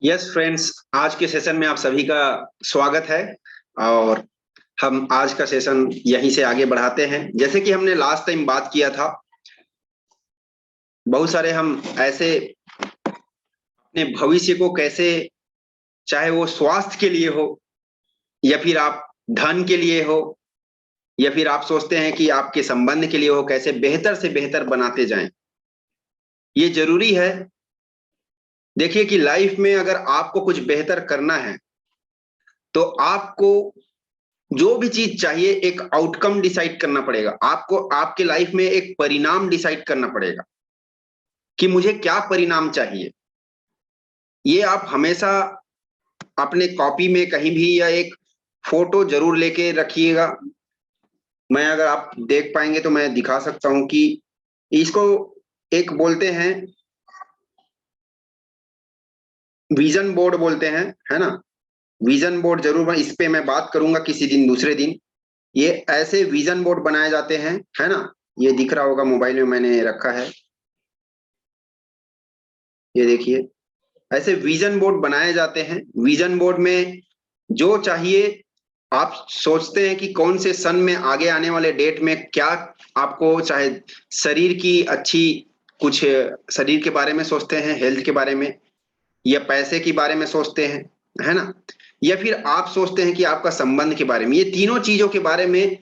Yes friends, आज के session में आप सभी का स्वागत है। और हम आज का सेशन यहीं से आगे बढ़ाते हैं। जैसे कि हमने लास्ट टाइम बात किया था, बहुत सारे हम ऐसे अपने भविष्य को कैसे, चाहे वो स्वास्थ्य के लिए हो या फिर आप धन के लिए हो या फिर आप सोचते हैं कि आपके संबंध के लिए हो, कैसे बेहतर से बेहतर बनाते जाएं। ये जरूरी है। देखिए कि लाइफ में अगर आपको कुछ बेहतर करना है तो आपको जो भी चीज चाहिए एक आउटकम डिसाइड करना पड़ेगा। आपको आपके लाइफ में एक परिणाम डिसाइड करना पड़ेगा कि मुझे क्या परिणाम चाहिए। ये आप हमेशा अपने कॉपी में कहीं भी या एक फोटो जरूर लेके रखिएगा। मैं अगर आप देख पाएंगे तो मैं दिखा सकता हूं कि इसको एक बोलते हैं, विजन बोर्ड बोलते हैं, है ना। विजन बोर्ड जरूर इस पे मैं बात करूंगा किसी दिन, दूसरे दिन। ये ऐसे विजन बोर्ड बनाए जाते हैं, है ना। ये दिख रहा होगा, मोबाइल में मैंने रखा है। ये देखिए, ऐसे विजन बोर्ड बनाए जाते हैं। विजन बोर्ड में जो चाहिए, आप सोचते हैं कि कौन से सन में आगे आने वाले डेट में क्या आपको चाहे, शरीर की अच्छी कुछ, शरीर के बारे में सोचते हैं, हेल्थ के बारे में, या पैसे के बारे में सोचते हैं, है ना। या फिर आप सोचते हैं कि आपका संबंध के बारे में। ये तीनों चीजों के बारे में,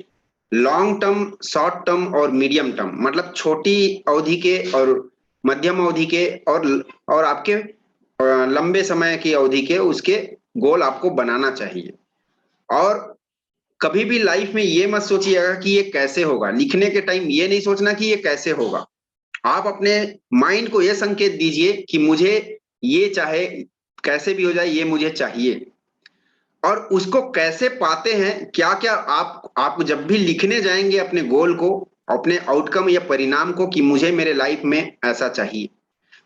लॉन्ग टर्म, शॉर्ट टर्म और मीडियम टर्म, मतलब छोटी अवधि के और मध्यम अवधि के और आपके लंबे समय की अवधि के, उसके गोल आपको बनाना चाहिए। और कभी भी लाइफ में ये मत सोचिएगा कि ये कैसे होगा। लिखने के टाइम ये नहीं सोचना कि ये कैसे होगा। आप अपने माइंड को ये संकेत दीजिए कि मुझे ये, चाहे कैसे भी हो जाए, ये मुझे चाहिए। और उसको कैसे पाते हैं, क्या क्या आप जब भी लिखने जाएंगे अपने गोल को, अपने आउटकम या परिणाम को, कि मुझे मेरे लाइफ में ऐसा चाहिए,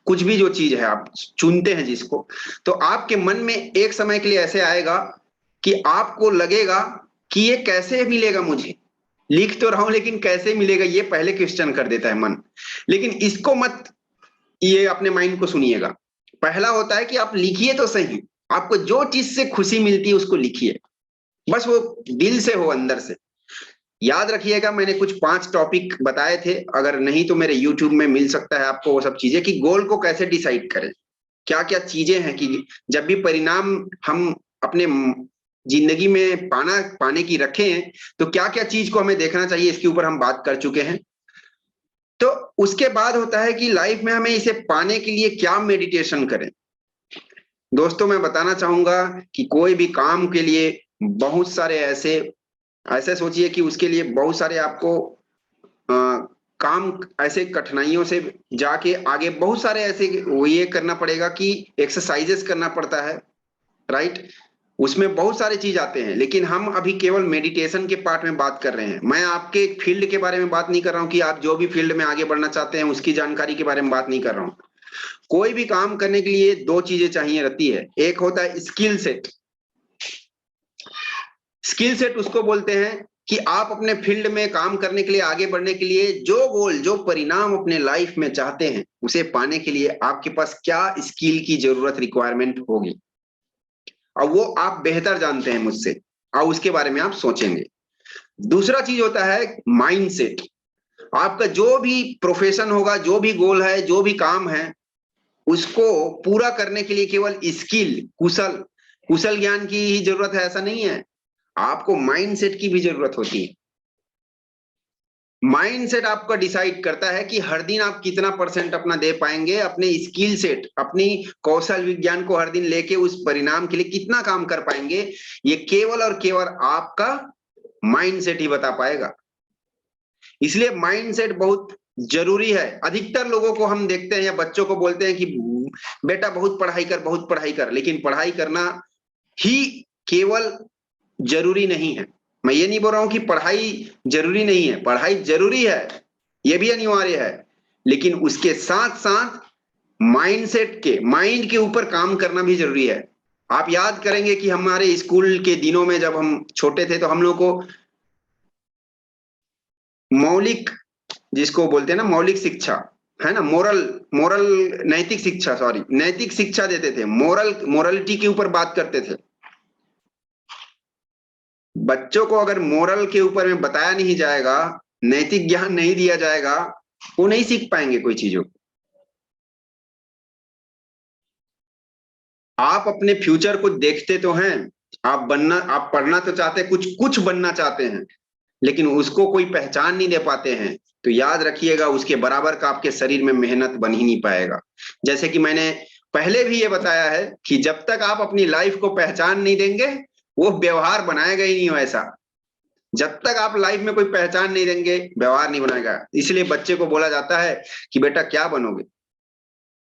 कुछ भी जो चीज है आप चुनते हैं जिसको, तो आपके मन में एक समय के लिए ऐसे आएगा कि आपको लगेगा कि ये कैसे मिलेगा मुझे। लिख तो रहा हूं लेकिन कैसे मिलेगा, ये पहले क्वेश्चन कर देता है मन। लेकिन इसको मत, ये अपने माइंड को सुनिएगा। पहला होता है कि आप लिखिए तो सही, आपको जो चीज से खुशी मिलती है उसको लिखिए, बस वो दिल से हो, अंदर से। याद रखिएगा, मैंने कुछ 5 टॉपिक बताए थे, अगर नहीं तो मेरे यूट्यूब में मिल सकता है आपको वो सब चीजें, कि गोल को कैसे डिसाइड करें, क्या क्या चीजें हैं, कि जब भी परिणाम हम अपने जिंदगी में पाने की रखे हैं, तो क्या क्या चीज को हमें देखना चाहिए, इसके ऊपर हम बात कर चुके हैं। तो उसके बाद होता है कि लाइफ में हमें इसे पाने के लिए क्या मेडिटेशन करें। दोस्तों, मैं बताना चाहूंगा कि कोई भी काम के लिए बहुत सारे ऐसे, ऐसे सोचिए कि उसके लिए बहुत सारे आपको काम, ऐसे कठिनाइयों से जाके आगे बहुत सारे ऐसे वो ये करना पड़ेगा कि एक्सरसाइजेस करना पड़ता है, राइट। उसमें बहुत सारे चीज आते हैं, लेकिन हम अभी केवल मेडिटेशन के पार्ट में बात कर रहे हैं। मैं आपके फील्ड के बारे में बात नहीं कर रहा हूँ कि आप जो भी फील्ड में आगे बढ़ना चाहते हैं उसकी जानकारी के बारे में बात नहीं कर रहा हूँ। कोई भी काम करने के लिए 2 चीजें चाहिए रहती है। एक होता है स्किल सेट। स्किल सेट उसको बोलते हैं कि आप अपने फील्ड में काम करने के लिए, आगे बढ़ने के लिए, जो गोल, जो परिणाम अपने लाइफ में चाहते हैं, उसे पाने के लिए आपके पास क्या स्किल की जरूरत, रिक्वायरमेंट होगी, और वो आप बेहतर जानते हैं मुझसे, और उसके बारे में आप सोचेंगे। दूसरा चीज होता है माइंड सेट। आपका जो भी प्रोफेशन होगा, जो भी गोल है, जो भी काम है, उसको पूरा करने के लिए केवल स्किल, कुशल कुशल ज्ञान की ही जरूरत है, ऐसा नहीं है। आपको माइंड सेट की भी जरूरत होती है। माइंड सेट आपका डिसाइड करता है कि हर दिन आप कितना परसेंट अपना दे पाएंगे, अपने स्किल सेट, अपनी कौशल विज्ञान को हर दिन लेके उस परिणाम के लिए कितना काम कर पाएंगे, ये केवल और केवल आपका माइंड सेट ही बता पाएगा। इसलिए माइंड सेट बहुत जरूरी है। अधिकतर लोगों को हम देखते हैं, या बच्चों को बोलते हैं कि बेटा बहुत पढ़ाई कर, बहुत पढ़ाई कर, लेकिन पढ़ाई करना ही केवल जरूरी नहीं है। मैं ये नहीं बोल रहा हूं कि पढ़ाई जरूरी नहीं है, पढ़ाई जरूरी है, ये भी अनिवार्य है। लेकिन उसके साथ साथ माइंडसेट के, माइंड के ऊपर काम करना भी जरूरी है। आप याद करेंगे कि हमारे स्कूल के दिनों में जब हम छोटे थे तो हम लोग को मौलिक, जिसको बोलते हैं ना, मौलिक शिक्षा, है ना, मोरल मोरल नैतिक शिक्षा, सॉरी नैतिक शिक्षा देते थे, मोरलिटी के ऊपर बात करते थे। बच्चों को अगर मोरल के ऊपर में बताया नहीं जाएगा, नैतिक ज्ञान नहीं दिया जाएगा, वो नहीं सीख पाएंगे कोई चीजों को। आप अपने फ्यूचर को देखते तो हैं, आप पढ़ना तो चाहते, कुछ कुछ बनना चाहते हैं, लेकिन उसको कोई पहचान नहीं दे पाते हैं, तो याद रखिएगा उसके बराबर का आपके शरीर में मेहनत बन ही नहीं पाएगा। जैसे कि मैंने पहले भी ये बताया है कि जब तक आप अपनी लाइफ को पहचान नहीं देंगे, वो व्यवहार बनाएगा ही नहीं वैसा। जब तक आप लाइफ में कोई पहचान नहीं देंगे, व्यवहार नहीं बनाएगा। इसलिए बच्चे को बोला जाता है कि बेटा क्या बनोगे,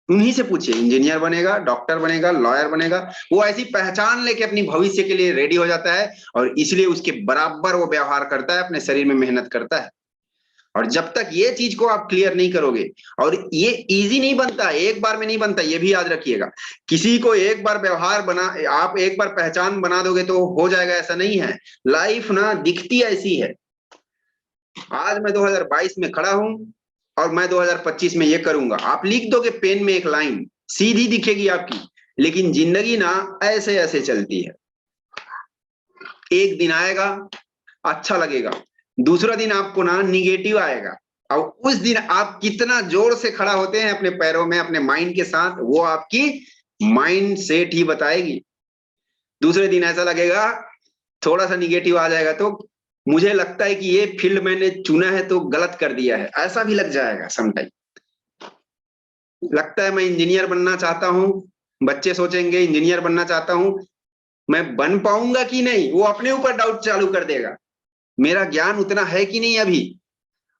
उन्हीं से पूछिए, इंजीनियर बनेगा, डॉक्टर बनेगा, लॉयर बनेगा। वो ऐसी पहचान लेके अपनी भविष्य के लिए रेडी हो जाता है, और इसलिए उसके बराबर वो व्यवहार करता है, अपने शरीर में मेहनत करता है। और जब तक ये चीज को आप क्लियर नहीं करोगे, और ये इजी नहीं बनता, एक बार में नहीं बनता, ये भी याद रखिएगा। किसी को एक बार व्यवहार बना, आप एक बार पहचान बना दोगे तो हो जाएगा, ऐसा नहीं है। लाइफ ना दिखती ऐसी है। आज मैं 2022 में खड़ा हूं और मैं 2025 में ये करूंगा, आप लिख दोगे पेन में एक लाइन, सीधी दिखेगी आपकी, लेकिन जिंदगी ना ऐसे ऐसे चलती है। एक दिन आएगा अच्छा लगेगा, दूसरा दिन आपको ना निगेटिव आएगा, और उस दिन आप कितना जोर से खड़ा होते हैं अपने पैरों में, अपने माइंड के साथ, वो आपकी माइंड सेट ही बताएगी। दूसरे दिन ऐसा लगेगा, थोड़ा सा निगेटिव आ जाएगा तो मुझे लगता है कि ये फील्ड मैंने चुना है तो गलत कर दिया है, ऐसा भी लग जाएगा समटाइम। लगता है मैं इंजीनियर बनना चाहता हूँ, बच्चे सोचेंगे इंजीनियर बनना चाहता हूँ, मैं बन पाऊंगा कि नहीं, वो अपने ऊपर डाउट चालू कर देगा, मेरा ज्ञान उतना है कि नहीं अभी।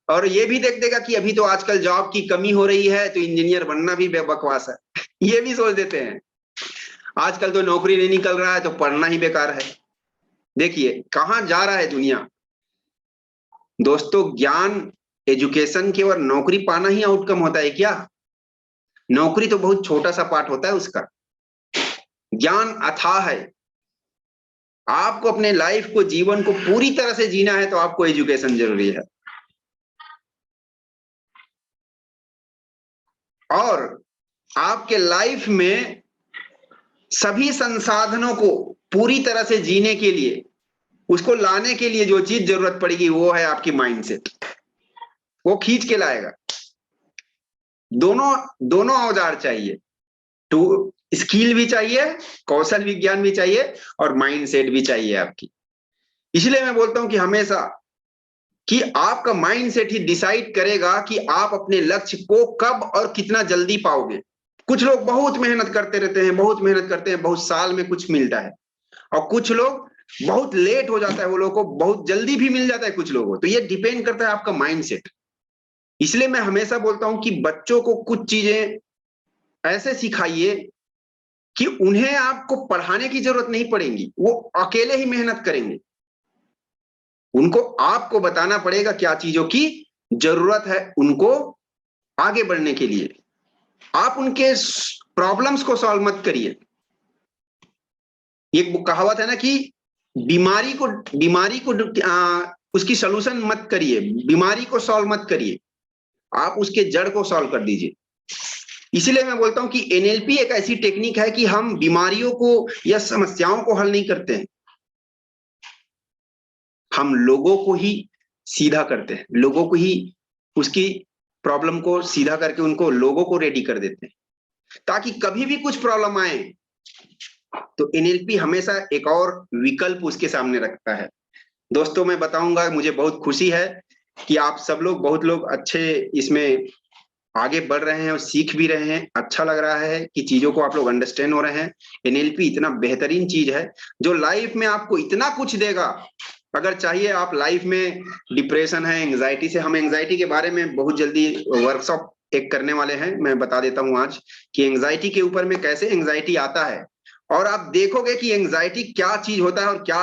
और ये भी देख देगा कि अभी तो आजकल जॉब की कमी हो रही है, तो इंजीनियर बनना भी बेबकवास है। ये भी सोच देते हैं, आजकल तो नौकरी नहीं निकल रहा है तो पढ़ना ही बेकार है। देखिए कहाँ जा रहा है दुनिया। दोस्तों ज्ञान, एजुकेशन केवल नौकरी पाना ही आउटकम होता है क्या? नौकरी तो बहुत छोटा सा पार्ट होता है उसका। ज्ञान अथाह है। आपको अपने लाइफ को, जीवन को पूरी तरह से जीना है तो आपको एजुकेशन जरूरी है। और आपके लाइफ में सभी संसाधनों को पूरी तरह से जीने के लिए, उसको लाने के लिए जो चीज जरूरत पड़ेगी वो है आपकी माइंडसेट। वो खींच के लाएगा। दोनों दोनों औजार चाहिए, टू स्किल भी चाहिए, कौशल विज्ञान भी चाहिए, और माइंडसेट भी चाहिए आपकी। इसलिए मैं बोलता हूं कि हमेशा कि आपका माइंडसेट ही डिसाइड करेगा कि आप अपने लक्ष्य को कब और कितना जल्दी पाओगे। कुछ लोग बहुत मेहनत करते रहते हैं, बहुत मेहनत करते हैं, बहुत साल में कुछ मिलता है, और कुछ लोग बहुत लेट हो जाता है, वो लोगों को बहुत जल्दी भी मिल जाता है कुछ लोगों को। तो ये डिपेंड करता है आपका माइंडसेट। इसलिए मैं हमेशा बोलता हूं कि बच्चों को कुछ चीजें ऐसे सिखाइए कि उन्हें आपको पढ़ाने की जरूरत नहीं पड़ेगी, वो अकेले ही मेहनत करेंगे। उनको आपको बताना पड़ेगा क्या चीजों की जरूरत है उनको आगे बढ़ने के लिए। आप उनके प्रॉब्लम्स को सॉल्व मत करिए। एक कहावत है ना कि बीमारी को उसकी सॉल्यूशन मत करिए, बीमारी को सॉल्व मत करिए, आप उसके जड़ को सॉल्व कर दीजिए। इसलिए मैं बोलता हूं कि एनएलपी एक ऐसी टेक्निक है कि हम बीमारियों को या समस्याओं को हल नहीं करते हैं, हम लोगों को ही सीधा करते हैं, लोगों को ही उसकी प्रॉब्लम को सीधा करके उनको, लोगों को रेडी कर देते हैं, ताकि कभी भी कुछ प्रॉब्लम आए तो एनएलपी हमेशा एक और विकल्प उसके सामने रखता है। दोस्तों मैं बताऊंगा, मुझे बहुत खुशी है कि आप सब लोग, बहुत लोग अच्छे इसमें आगे बढ़ रहे हैं और सीख भी रहे हैं। अच्छा लग रहा है कि चीजों को आप लोग अंडरस्टैंड हो रहे हैं। एनएलपी इतना बेहतरीन चीज है जो लाइफ में आपको इतना कुछ देगा। अगर चाहिए आप लाइफ में, डिप्रेशन है, एंजाइटी से, हम एंजाइटी के बारे में बहुत जल्दी वर्कशॉप एक करने वाले हैं, मैं बता देता हूं आज कि एंजाइटी के ऊपर में कैसे एंजाइटी आता है, और आप देखोगे कि एंजाइटी क्या चीज होता है और क्या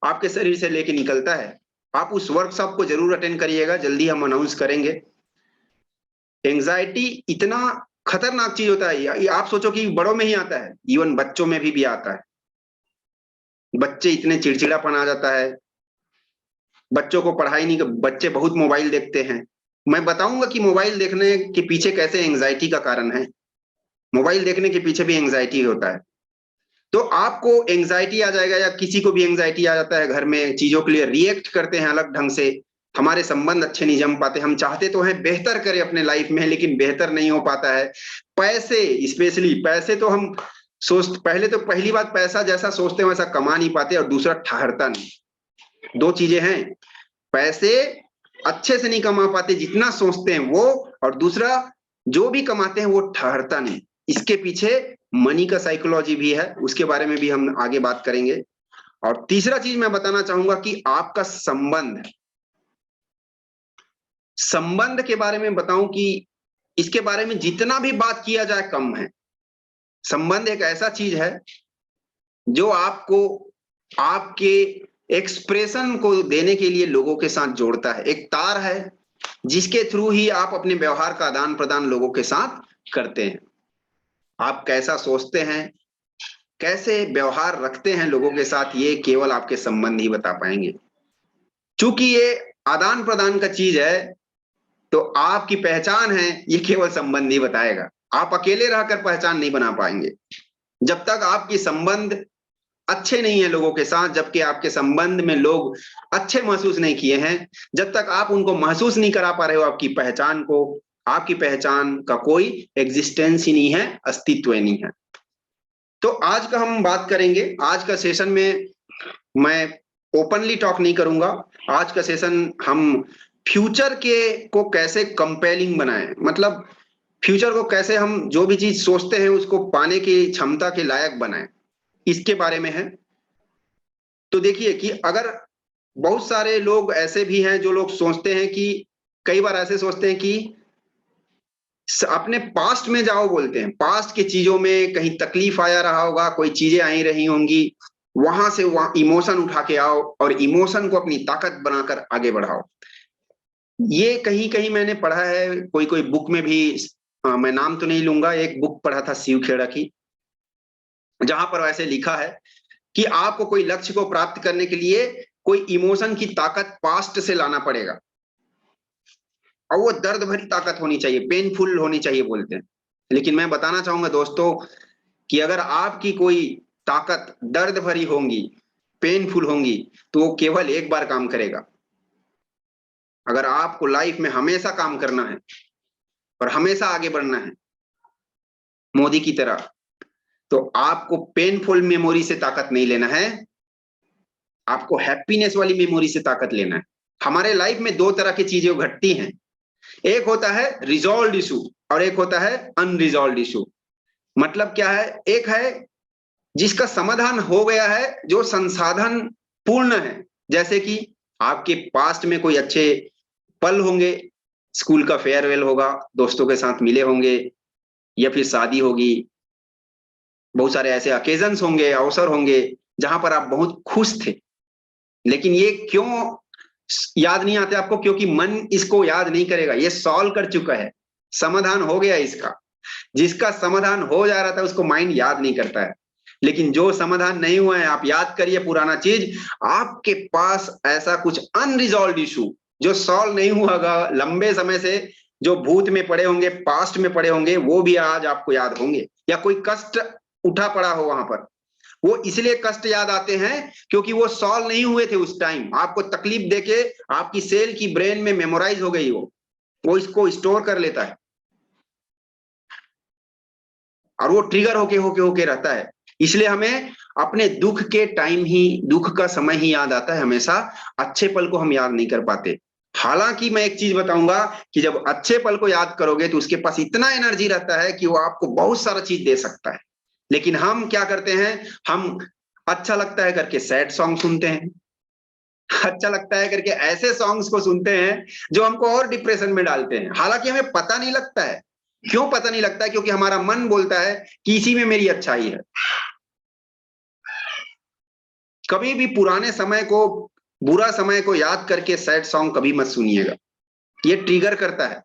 आपके शरीर से लेके निकलता है। आप उस वर्कशॉप को जरूर अटेंड करिएगा, जल्दी हम अनाउंस करेंगे। एंजाइटी इतना खतरनाक चीज होता है, ये आप सोचो कि बड़ों में ही आता है, इवन बच्चों में भी आता है। बच्चे इतने चिड़चिड़ापन आ जाता है, बच्चों को पढ़ाई नहीं, बच्चे बहुत मोबाइल देखते हैं, मैं बताऊंगा कि मोबाइल देखने के पीछे कैसे एंजाइटी का कारण है। मोबाइल देखने के पीछे भी एंजाइटी होता है। तो आपको एंजाइटी आ जाएगा, या किसी को भी एंजाइटी आ जाता है, घर में चीजों के लिए रिएक्ट करते हैं अलग ढंग से, हमारे संबंध अच्छे नहीं जम पाते। हम चाहते तो हैं बेहतर करें अपने लाइफ में, लेकिन बेहतर नहीं हो पाता है। पैसे, स्पेशली पैसे, तो हम पहले तो पहली बात, पैसा जैसा सोचते हैं वैसा कमा नहीं पाते, और दूसरा ठहरता नहीं। दो चीजें हैं, पैसे अच्छे से नहीं कमा पाते जितना सोचते हैं वो, और दूसरा जो भी कमाते हैं वो ठहरता नहीं। इसके पीछे मनी का साइकोलॉजी भी है, उसके बारे में भी हम आगे बात करेंगे। और तीसरा चीज मैं बताना चाहूंगा कि आपका संबंध, संबंध के बारे में बताऊं कि इसके बारे में जितना भी बात किया जाए कम है। संबंध एक ऐसा चीज है जो आपको आपके एक्सप्रेशन को देने के लिए लोगों के साथ जोड़ता है। एक तार है जिसके थ्रू ही आप अपने व्यवहार का आदान प्रदान लोगों के साथ करते हैं। आप कैसा सोचते हैं, कैसे व्यवहार रखते हैं लोगों के साथ, ये केवल आपके संबंध ही बता पाएंगे। चूंकि ये आदान प्रदान का चीज है, तो आपकी पहचान है ये केवल संबंध ही बताएगा। आप अकेले रहकर पहचान नहीं बना पाएंगे जब तक आपकी संबंध अच्छे नहीं है लोगों के साथ, जबकि आपके संबंध में लोग अच्छे महसूस नहीं किए हैं, जब तक आप उनको महसूस नहीं करा पा रहे हो आपकी पहचान को, आपकी पहचान का कोई एग्जिस्टेंस ही नहीं है, अस्तित्व ही नहीं है। तो आज का हम बात करेंगे, आज का सेशन में मैं ओपनली टॉक नहीं करूंगा। आज का सेशन हम फ्यूचर के को कैसे कंपेलिंग बनाएं, मतलब फ्यूचर को कैसे हम जो भी चीज सोचते हैं उसको पाने की क्षमता के लायक बनाएं, इसके बारे में है। तो देखिए कि अगर बहुत सारे लोग ऐसे भी हैं जो लोग सोचते हैं कि, कई बार ऐसे सोचते हैं कि अपने पास्ट में जाओ बोलते हैं, पास्ट की चीजों में कहीं तकलीफ आया रहा होगा, कोई चीजें आई रही होंगी, वहां से वहां इमोशन उठा के आओ और इमोशन को अपनी ताकत बनाकर आगे बढ़ाओ। ये कहीं कहीं मैंने पढ़ा है, कोई कोई बुक में भी, मैं नाम तो नहीं लूंगा, एक बुक पढ़ा था शिव खेड़ा की, जहां पर वैसे लिखा है कि आपको कोई लक्ष्य को प्राप्त करने के लिए कोई इमोशन की ताकत पास्ट से लाना पड़ेगा, और वो दर्द भरी ताकत होनी चाहिए, पेनफुल होनी चाहिए बोलते हैं। लेकिन मैं बताना चाहूंगा दोस्तों कि अगर आपकी कोई ताकत दर्द भरी होंगी, पेनफुल होंगी, तो वो केवल एक बार काम करेगा। अगर आपको लाइफ में हमेशा काम करना है और हमेशा आगे बढ़ना है मोदी की तरह, तो आपको पेनफुल मेमोरी से ताकत नहीं लेना है, आपको हैप्पीनेस वाली मेमोरी से ताकत लेना है। हमारे लाइफ में दो तरह की चीजें घटती हैं, एक होता है रिजॉल्व इशू और एक होता है अनरिजॉल्व इशू। मतलब क्या है, एक है जिसका समाधान हो गया है, जो संसाधन पूर्ण है, जैसे कि आपके पास्ट में कोई अच्छे पल होंगे, स्कूल का फेयरवेल होगा, दोस्तों के साथ मिले होंगे, या फिर शादी होगी, बहुत सारे ऐसे अकेजन्स होंगे, अवसर होंगे जहां पर आप बहुत खुश थे। लेकिन ये क्यों याद नहीं आते आपको? क्योंकि मन इसको याद नहीं करेगा, ये सॉल्व कर चुका है, समाधान हो गया इसका। जिसका समाधान हो जा रहा था उसको माइंड याद नहीं करता है। लेकिन जो समाधान नहीं हुआ है, आप याद करिए पुराना चीज, आपके पास ऐसा कुछ अनरिजॉल्व इशू जो सॉल्व नहीं हुआ होगा लंबे समय से, जो भूत में पड़े होंगे, पास्ट में पड़े होंगे, वो भी आज आपको याद होंगे। या कोई कष्ट उठा पड़ा हो वहां पर, वो इसलिए कष्ट याद आते हैं क्योंकि वो सॉल्व नहीं हुए थे उस टाइम, आपको तकलीफ देके आपकी सेल की ब्रेन में मेमोराइज हो गई, वो इसको स्टोर कर लेता है और वो ट्रिगर होके होके होके रहता है। इसलिए हमें अपने दुख के टाइम ही, दुख का समय ही याद आता है, हमेशा अच्छे पल को हम याद नहीं कर पाते। हालांकि मैं एक चीज बताऊंगा कि जब अच्छे पल को याद करोगे तो उसके पास इतना एनर्जी रहता है कि वो आपको बहुत सारा चीज दे सकता है। लेकिन हम क्या करते हैं, हम अच्छा लगता है करके सैड सॉन्ग सुनते हैं, अच्छा लगता है करके ऐसे सॉन्ग्स को सुनते हैं जो हमको और डिप्रेशन में डालते हैं। हालांकि हमें पता नहीं लगता है, क्यों पता नहीं लगता है? क्योंकि हमारा मन बोलता है कि इसी में मेरी अच्छाई है। कभी भी पुराने समय को, बुरा समय को याद करके सैड सॉन्ग कभी मत सुनिएगा, ये ट्रिगर करता है,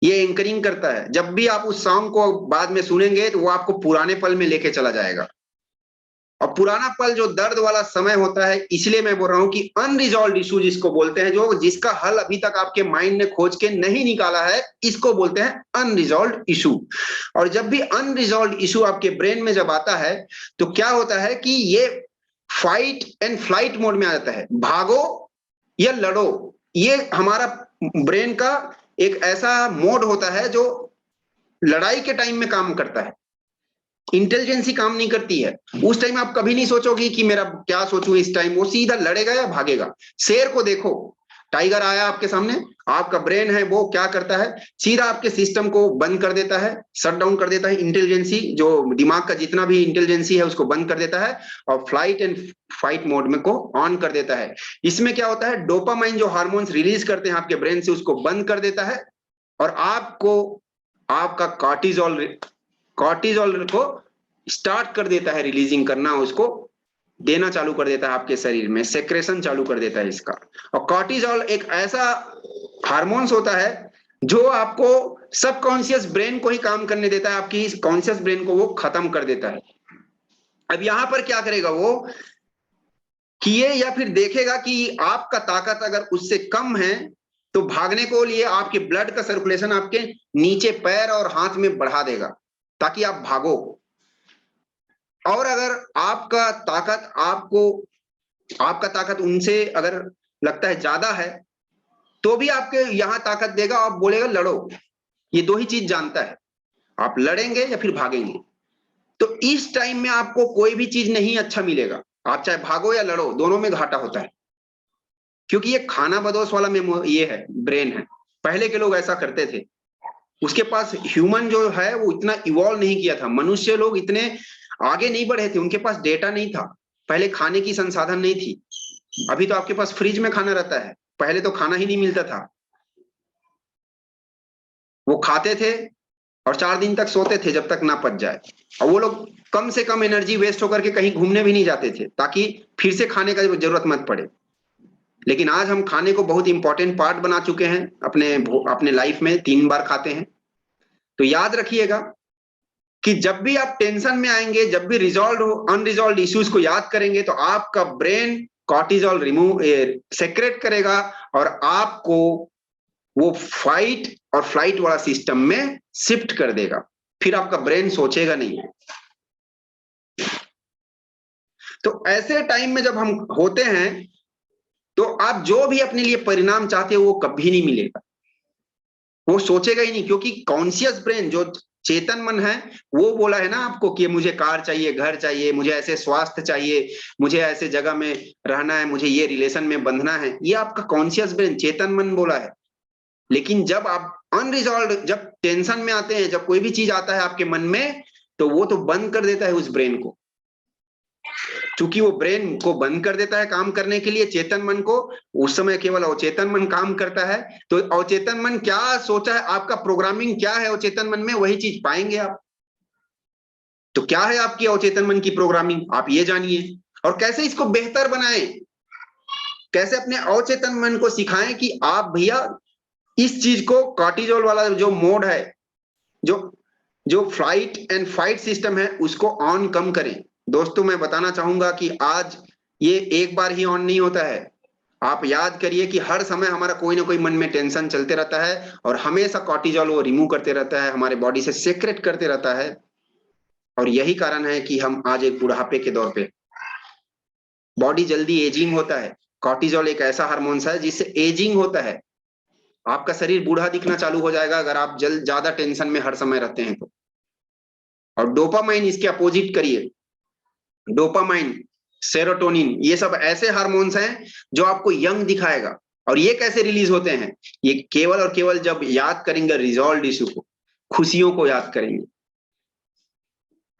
ये एंकरिंग करता है। जब भी आप उस सॉन्ग को बाद में सुनेंगे तो वो आपको पुराने पल में लेके चला जाएगा। और पुराना पल जो दर्द वाला समय होता है, इसलिए मैं बोल रहा हूं कि अनरिजॉल्व इशू जिसको बोलते हैं, जो जिसका हल अभी तक आपके माइंड ने खोज के नहीं निकाला है, इसको बोलते हैं अनरिजॉल्व इशू। और जब भी अनरिजॉल्व इशू आपके ब्रेन में जब आता है, तो क्या होता है कि ये फाइट एंड फ्लाइट मोड में आ जाता है, भागो या लड़ो। ये हमारा ब्रेन का एक ऐसा मोड होता है जो लड़ाई के टाइम में काम करता है, इंटेलिजेंसी काम नहीं करती है। उस टाइम आप कभी नहीं सोचोगे कि मेरा क्या सोचूं इस टाइम, वो सीधा लड़ेगा या भागेगा। शेर को देखो, टाइगर आया आपके सामने, आपका ब्रेन है वो क्या करता है, सीधा आपके सिस्टम को बंद कर देता है, शट डाउन कर देता है, इंटेलिजेंसी जो दिमाग का जितना भी इंटेलिजेंसी है उसको बंद कर देता है, और फ्लाइट एंड फाइट मोड में को ऑन कर देता है। इसमें क्या होता है, डोपामाइन जो हार्मोन्स रिलीज करते हैं आपके ब्रेन से, उसको बंद कर देता है, और आपको आपका कॉर्टिजोल को स्टार्ट कर देता है रिलीजिंग करना, उसको देना चालू कर देता है आपके शरीर में, सेक्रेशन चालू कर देता है इसका। और कॉर्टिजोल एक ऐसा हार्मोन्स होता है जो आपको सबकॉन्शियस ब्रेन को ही काम करने देता है, आपकी कॉन्शियस ब्रेन को वो खत्म कर देता है। अब यहां पर क्या करेगा वो, कि ये या फिर देखेगा कि आपका ताकत अगर उससे कम है, तो भागने को लिए आपके ब्लड का सर्कुलेशन आपके नीचे पैर और हाथ में बढ़ा देगा ताकि आप भागो। और अगर आपका ताकत उनसे अगर लगता है ज्यादा है, तो भी आपके यहां ताकत देगा, आप बोलेगा लड़ो। ये दो ही चीज जानता है, आप लड़ेंगे या फिर भागेंगे। तो इस टाइम में आपको कोई भी चीज नहीं अच्छा मिलेगा, आप चाहे भागो या लड़ो, दोनों में घाटा होता है, क्योंकि ये खाना बदोश वाला ये है, ब्रेन है। पहले के लोग ऐसा करते थे, उसके पास ह्यूमन जो है वो इतना इवॉल्व नहीं किया था, मनुष्य लोग इतने आगे नहीं बढ़े थे, उनके पास डेटा नहीं था, पहले खाने की संसाधन नहीं थी। अभी तो आपके पास फ्रिज में खाना रहता है, पहले तो खाना ही नहीं मिलता था। वो खाते थे और 4 दिन तक सोते थे जब तक ना पच जाए, और वो लोग कम से कम एनर्जी वेस्ट होकर के कहीं घूमने भी नहीं जाते थे, ताकि फिर से खाने का जरूरत मत पड़े। लेकिन आज हम खाने को बहुत इंपॉर्टेंट पार्ट बना चुके हैं, अपने लाइफ में 3 बार खाते हैं। तो याद रखिएगा कि जब भी आप टेंशन में आएंगे, जब भी रिजॉल्व अनरिजॉल्व इश्यूज को याद करेंगे, तो आपका ब्रेन कॉर्टिजोल सेक्रेट करेगा, और आपको वो फाइट और फ्लाइट वाला सिस्टम में शिफ्ट कर देगा, फिर आपका ब्रेन सोचेगा नहीं। तो ऐसे टाइम में जब हम होते हैं, तो आप जो भी अपने लिए परिणाम चाहते हो वो कभी नहीं मिलेगा, वो सोचेगा ही नहीं, क्योंकि कॉन्शियस ब्रेन जो चेतन मन है, वो बोला है ना आपको कि मुझे कार चाहिए, घर चाहिए, मुझे ऐसे स्वास्थ्य चाहिए, मुझे ऐसे जगह में रहना है, मुझे ये रिलेशन में बंधना है, ये आपका कॉन्शियस ब्रेन चेतन मन बोला है। लेकिन जब आप अनरिजॉल्व, जब टेंशन में आते हैं, जब कोई भी चीज आता है आपके मन में, तो वो तो बंद कर देता है उस ब्रेन को। चूंकि वो ब्रेन को बंद कर देता है काम करने के लिए चेतन मन को, उस समय केवल अवचेतन मन काम करता है। तो अवचेतन मन क्या सोचा है, आपका प्रोग्रामिंग क्या है अवचेतन मन में, वही चीज पाएंगे आप। तो क्या है आपकी अवचेतन मन की प्रोग्रामिंग, आप ये जानिए, और कैसे इसको बेहतर बनाएं, कैसे अपने अवचेतन मन को सिखाएं कि आप भैया इस चीज को, कॉर्टिजोल वाला जो मोड है, जो जो फ्लाइट एंड फाइट सिस्टम है, उसको ऑन कम करें। दोस्तों मैं बताना चाहूंगा कि आज ये एक बार ही ऑन नहीं होता है। आप याद करिए कि हर समय हमारा कोई ना कोई मन में टेंशन चलते रहता है, और हमेशा कॉर्टिजोल वो रिमूव करते रहता है, हमारे बॉडी से सेक्रेट करते रहता है। और यही कारण है कि हम आज एक बुढ़ापे के दौर पे, बॉडी जल्दी एजिंग होता है। कॉर्टिजोल एक ऐसा हार्मोन्स है जिससे एजिंग होता है, आपका शरीर बूढ़ा दिखना चालू हो जाएगा अगर आप ज्यादा टेंशन में हर समय रहते हैं तो। और डोपामाइन इसके अपोजिट करिए, डोपामाइन, सेरोटोनिन, ये सब ऐसे हार्मोन्स हैं जो आपको यंग दिखाएगा। और ये कैसे रिलीज होते हैं, ये केवल और केवल जब याद करेंगे रिजॉल्व इशू को, खुशियों को याद करेंगे।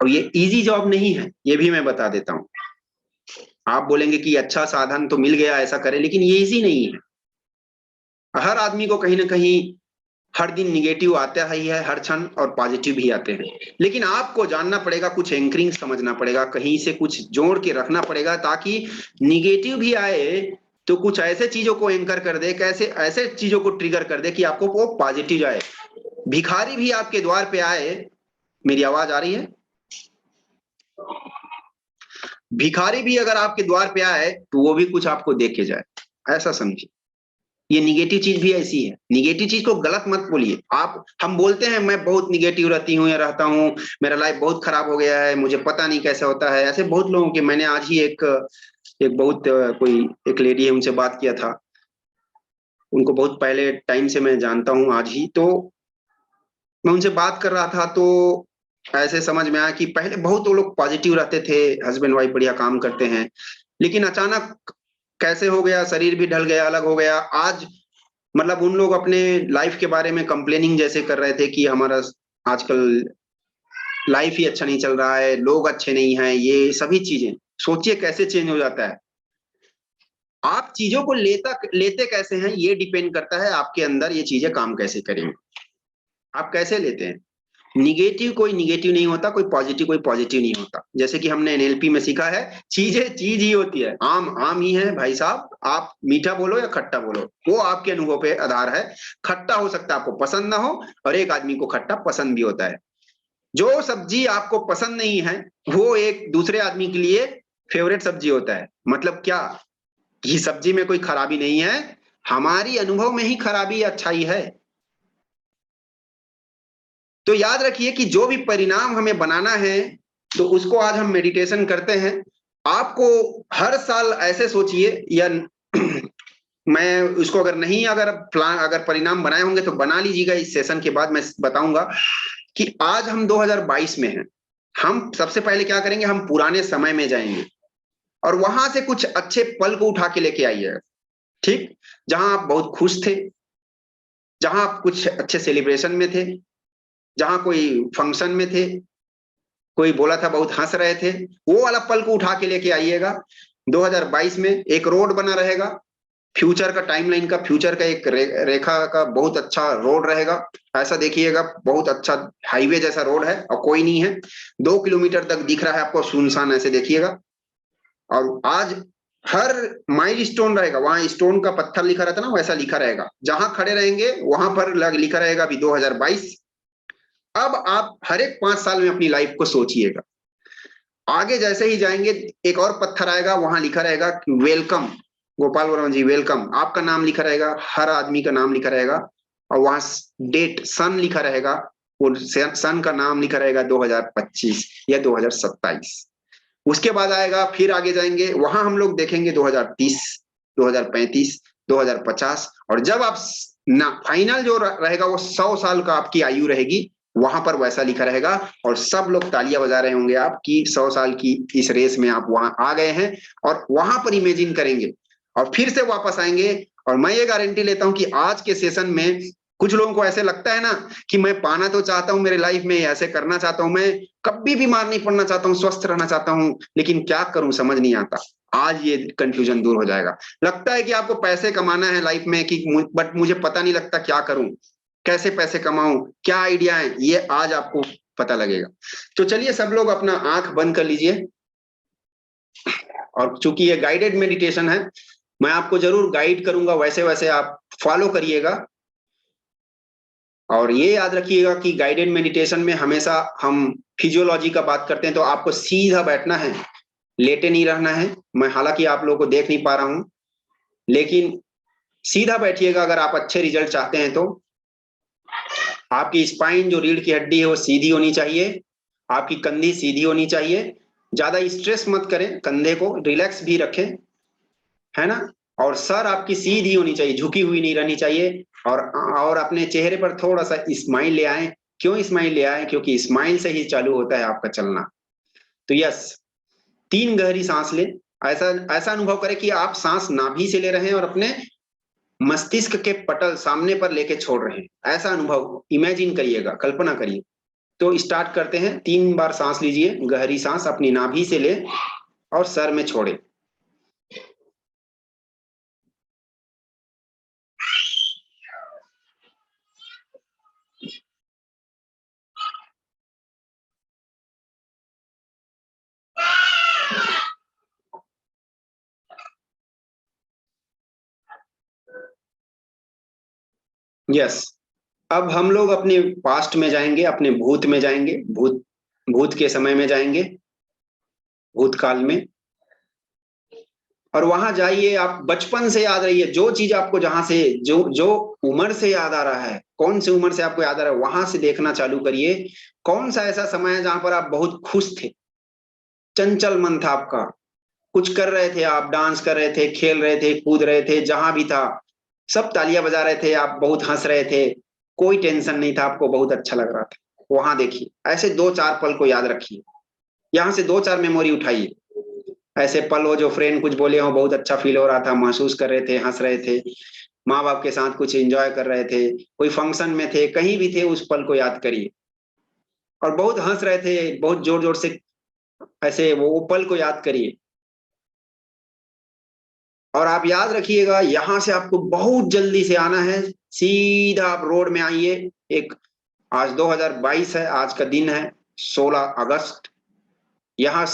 और ये इजी जॉब नहीं है, ये भी मैं बता देता हूं। आप बोलेंगे कि अच्छा साधन तो मिल गया ऐसा करें, लेकिन ये इजी नहीं है। हर आदमी को कहीं ना कहीं हर दिन निगेटिव आता ही है हर क्षण, और पॉजिटिव भी आते हैं। लेकिन आपको जानना पड़ेगा, कुछ एंकरिंग समझना पड़ेगा, कहीं से कुछ जोड़ के रखना पड़ेगा, ताकि निगेटिव भी आए तो कुछ ऐसे चीजों को एंकर कर दे, कैसे ऐसे चीजों को ट्रिगर कर दे कि आपको वो पॉजिटिव जाए। भिखारी भी आपके द्वार पे आए, मेरी आवाज आ रही है? भिखारी भी अगर आपके द्वार पे आए तो वो भी कुछ आपको दे के जाए, ऐसा समझिए। ये निगेटिव चीज भी ऐसी है, निगेटिव चीज को गलत मत बोलिए आप। हम बोलते हैं मैं बहुत निगेटिव रहती हूँ या रहता हूँ, मेरा लाइफ बहुत खराब हो गया है, मुझे पता नहीं कैसे होता है। ऐसे बहुत लोगों के, मैंने आज ही एक एक बहुत कोई एक लेडी है, उनसे बात किया था। उनको बहुत पहले टाइम से मैं जानता हूँ, आज ही तो मैं उनसे बात कर रहा था, तो ऐसे समझ में आया कि पहले बहुत वो लोग पॉजिटिव रहते थे, हस्बैंड वाइफ बढ़िया काम करते हैं, लेकिन अचानक कैसे हो गया, शरीर भी ढल गया, अलग हो गया। आज मतलब उन लोग अपने लाइफ के बारे में कंप्लेनिंग जैसे कर रहे थे कि हमारा आजकल लाइफ ही अच्छा नहीं चल रहा है, लोग अच्छे नहीं हैं, ये सभी चीजें। सोचिए कैसे चेंज हो जाता है। आप चीजों को लेते कैसे हैं, ये डिपेंड करता है आपके अंदर ये चीजें काम कैसे करेंगे, आप कैसे लेते हैं। निगेटिव कोई निगेटिव नहीं होता, कोई पॉजिटिव नहीं होता। जैसे कि हमने एनएलपी में सीखा है, चीजें चीज ही होती है, आम आम ही है भाई साहब। आप मीठा बोलो या खट्टा बोलो, वो आपके अनुभव पे आधार है। खट्टा हो सकता है आपको पसंद ना हो, और एक आदमी को खट्टा पसंद भी होता है। जो सब्जी आपको पसंद नहीं है, वो एक दूसरे आदमी के लिए फेवरेट सब्जी होता है। मतलब क्या, कि सब्जी में कोई खराबी नहीं है, हमारी अनुभव में ही खराबी अच्छाई है। तो याद रखिए कि जो भी परिणाम हमें बनाना है, तो उसको आज हम मेडिटेशन करते हैं। आपको हर साल ऐसे सोचिए, या मैं उसको अगर नहीं, अगर प्लान, अगर परिणाम बनाए होंगे तो बना लीजिएगा। इस सेशन के बाद मैं बताऊंगा कि आज हम 2022 में हैं। हम सबसे पहले क्या करेंगे, हम पुराने समय में जाएंगे और वहां से कुछ अच्छे पल को उठा के लेके आइएगा। ठीक, जहां आप बहुत खुश थे, जहां आप कुछ अच्छे सेलिब्रेशन में थे, जहां कोई फंक्शन में थे, कोई बोला था बहुत हंस रहे थे, वो वाला पल को उठा के लेके आइएगा। 2022 में एक रोड बना रहेगा, फ्यूचर का, टाइमलाइन का, फ्यूचर का एक रेखा का बहुत अच्छा रोड रहेगा। ऐसा देखिएगा, बहुत अच्छा हाईवे जैसा रोड है और कोई नहीं है, 2 किलोमीटर तक दिख रहा है आपको, सुनसान, ऐसे देखिएगा। और आज हर माइल स्टोन रहेगा, वहां स्टोन का पत्थर लिखा रहता ना, वैसा लिखा रहेगा। जहां खड़े रहेंगे वहां पर लिखा रहेगा अभी 2022। अब आप हर एक 5 साल में अपनी लाइफ को सोचिएगा। आगे जैसे ही जाएंगे, एक और पत्थर आएगा, वहां लिखा रहेगा वेलकम गोपाल वर्मा जी, वेलकम। आपका नाम लिखा रहेगा, हर आदमी का नाम लिखा रहेगा, और वहां डेट, सन लिखा रहेगा। वो सन का नाम लिखा रहेगा 2025 या 2027। उसके बाद आएगा, फिर आगे जाएंगे, वहां हम लोग देखेंगे 2030, 2035, 2050। और जब आप ना फाइनल जो रहेगा, वो 100 साल का आपकी आयु रहेगी, वहां पर वैसा लिखा रहेगा। और सब लोग तालियां बजा रहे होंगे आपकी 100 साल की इस रेस में आप वहां आ गए हैं। और वहां पर इमेजिन करेंगे और फिर से वापस आएंगे। और मैं ये गारंटी लेता हूं कि आज के सेशन में कुछ लोगों को ऐसे लगता है ना कि मैं पाना तो चाहता हूं मेरे लाइफ में, ऐसे करना चाहता हूं, मैं कभी बीमार नहीं पड़ना चाहता हूं, स्वस्थ रहना चाहता हूं, लेकिन क्या करूं समझ नहीं आता। आज ये कंफ्यूजन दूर हो जाएगा। लगता है कि आपको पैसे कमाना है लाइफ में, कि बट मुझे पता नहीं लगता क्या करूं, कैसे पैसे कमाऊं, क्या आइडिया है, ये आज आपको पता लगेगा। तो चलिए सब लोग अपना आंख बंद कर लीजिए। और चूंकि ये गाइडेड मेडिटेशन है, मैं आपको जरूर गाइड करूंगा, वैसे वैसे आप फॉलो करिएगा। और ये याद रखिएगा कि गाइडेड मेडिटेशन में हमेशा हम फिजियोलॉजी का बात करते हैं, तो आपको सीधा बैठना है, लेटे नहीं रहना है। मैं हालांकि आप लोगों को देख नहीं पा रहा हूं, लेकिन सीधा बैठिएगा अगर आप अच्छे रिजल्ट चाहते हैं तो। आपकी स्पाइन, जो रीढ़ की हड्डी है, वो सीधी होनी चाहिए, आपकी कंधी सीधी होनी चाहिए। ज्यादा स्ट्रेस मत करें, कंधे को रिलैक्स भी रखें, है ना। और सर आपकी सीधी होनी चाहिए, झुकी हुई नहीं रहनी चाहिए। और अपने चेहरे पर थोड़ा सा स्माइल ले आए। क्यों स्माइल ले आए, क्योंकि स्माइल से ही चालू होता है आपका चलना। तो यस, 3 गहरी सांस लें। ऐसा ऐसा अनुभव करें कि आप सांस नाभि से ले रहे हैं और अपने मस्तिष्क के पटल सामने पर लेके छोड़ रहे हैं। ऐसा अनुभव इमेजिन करिएगा, कल्पना करिए। तो स्टार्ट करते हैं। 3 बार सांस लीजिए, गहरी सांस अपनी नाभि से ले और सर में छोड़े। यस, अब हम लोग अपने पास्ट में जाएंगे, अपने भूत में जाएंगे, भूत भूत के समय में जाएंगे, भूतकाल में। और वहां जाइए, आप बचपन से याद रहिए, जो चीज आपको जहां से जो जो उम्र से याद आ रहा है, कौन सी उम्र से आपको याद आ रहा है, वहां से देखना चालू करिए। कौन सा ऐसा समय है जहां पर आप बहुत खुश थे, चंचल मन था आपका, कुछ कर रहे थे, आप डांस कर रहे थे, खेल रहे थे, कूद रहे थे, जहां भी था सब तालियां बजा रहे थे, आप बहुत हंस रहे थे, कोई टेंशन नहीं था, आपको बहुत अच्छा लग रहा था। वहां देखिए, ऐसे दो चार पल को याद रखिए, यहाँ से दो चार मेमोरी उठाइए। ऐसे पल हो जो फ्रेंड कुछ बोले हो, बहुत अच्छा फील हो रहा था, महसूस कर रहे थे, हंस रहे थे, माँ बाप के साथ कुछ एंजॉय कर रहे थे, कोई फंक्शन में थे, कहीं भी थे, उस पल को याद करिए। और बहुत हंस रहे थे, बहुत जोर जोर से, ऐसे वो पल को याद करिए। और आप याद रखिएगा, यहां से आपको बहुत जल्दी से आना है, सीधा आप रोड में आइए। एक, आज 2022 है, आज का दिन है 16 अगस्त। यहाँ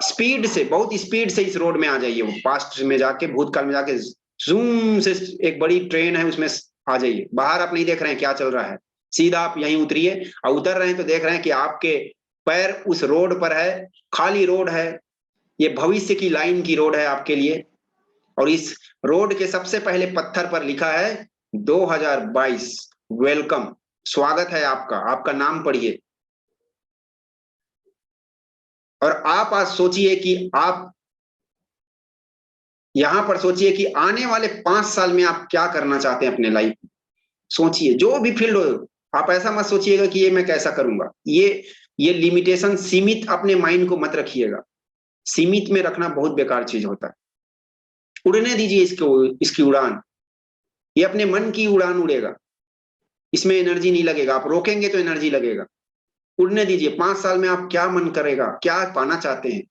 स्पीड से, बहुत स्पीड से इस रोड में आ जाइए, वो पास्ट में जाके, भूतकाल में जाके, जूम से एक बड़ी ट्रेन है उसमें आ जाइए। बाहर आप नहीं देख रहे हैं क्या चल रहा है, सीधा आप यहीं उतरिए। और उतर रहे हैं तो देख रहे हैं कि आपके पैर उस रोड पर है, खाली रोड है, ये भविष्य की लाइन की रोड है आपके लिए। और इस रोड के सबसे पहले पत्थर पर लिखा है 2022, वेलकम, स्वागत है आपका, आपका नाम पढ़िए। और आप आज सोचिए कि आप यहां पर सोचिए कि आने वाले 5 साल में आप क्या करना चाहते हैं अपने लाइफ में। सोचिए, जो भी फील्ड हो, आप ऐसा मत सोचिएगा कि ये मैं कैसा करूंगा, ये लिमिटेशन, सीमित अपने माइंड को मत रखिएगा। सीमित में रखना बहुत बेकार चीज होता है। उड़ने दीजिए इसको, इसकी उड़ान, ये अपने मन की उड़ान उड़ेगा, इसमें एनर्जी नहीं लगेगा, आप रोकेंगे तो एनर्जी लगेगा। उड़ने दीजिए। 5 साल में आप क्या मन करेगा, क्या पाना चाहते हैं,